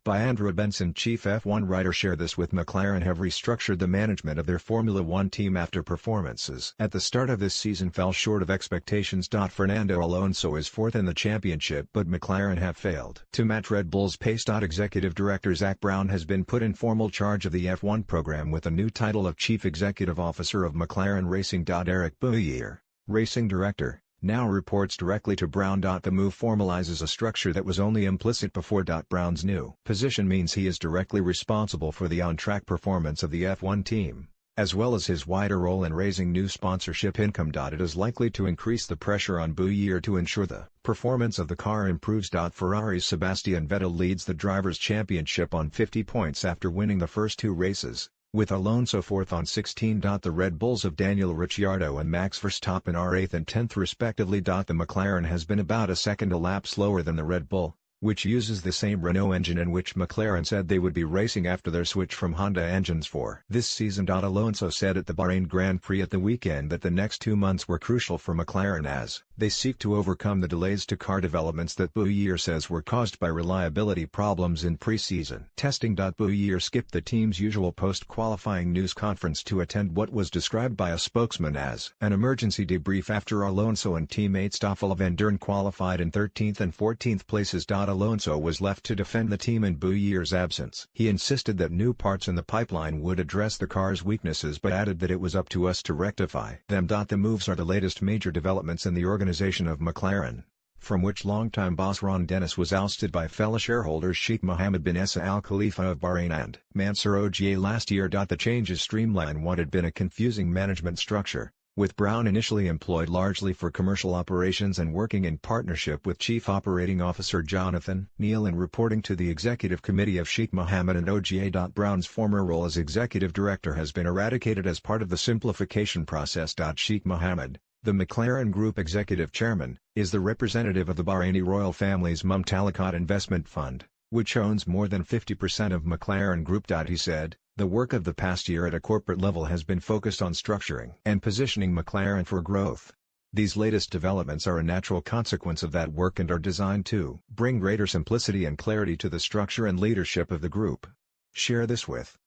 by Andrew Benson. Chief F1 writer share this with McLaren have restructured the management of their Formula One team after performances at the start of this season fell short of expectations. Fernando Alonso is fourth in the championship but McLaren have failed to match Red Bull's pace. Executive Director Zak Brown has been put in formal charge of the F1 program with a new title of Chief Executive Officer of McLaren Racing. Eric Bouyer, Racing Director, now reports directly to Brown. The move formalizes a structure that was only implicit before. Brown's new position means he is directly responsible for the on-track performance of the F1 team, as well as his wider role in raising new sponsorship income. It is likely to increase the pressure on Bouyer to ensure the performance of the car improves. Ferrari's Sebastian Vettel leads the Drivers' Championship on 50 points after winning the first two races, with Alonso fourth on 16. The Red Bulls of Daniel Ricciardo and Max Verstappen are 8th and 10th respectively. The McLaren has been about a second a lap slower than the Red Bull, which uses the same Renault engine and which McLaren said they would be racing after their switch from Honda engines for this season. Alonso said at the Bahrain Grand Prix at the weekend that the next 2 months were crucial for McLaren as they seek to overcome the delays to car developments that Bouyer says were caused by reliability problems in pre-season testing. Bouyer skipped the team's usual post-qualifying news conference to attend what was described by a spokesman as an emergency debrief after Alonso and teammate Stoffel Vandoorne qualified in 13th and 14th places. Alonso was left to defend the team in Bouyer's absence. He insisted that new parts in the pipeline would address the car's weaknesses but added that it was up to us to rectify them. The moves are the latest major developments in the organization of McLaren, from which longtime boss Ron Dennis was ousted by fellow shareholders Sheikh Mohammed bin Issa Al Khalifa of Bahrain and Mansour Ogier last year. The changes streamline what had been a confusing management structure, with Brown initially employed largely for commercial operations and working in partnership with Chief Operating Officer Jonathan Neal and reporting to the Executive Committee of Sheikh Mohammed and Ogier. Brown's former role as Executive Director has been eradicated as part of the simplification process. Sheikh Mohammed, the McLaren Group Executive Chairman, is the representative of the Bahraini royal family's Mumtalakat Investment Fund, which owns more than 50% of McLaren Group. He said, "The work of the past year at a corporate level has been focused on structuring and positioning McLaren for growth. These latest developments are a natural consequence of that work and are designed to bring greater simplicity and clarity to the structure and leadership of the group." Share this with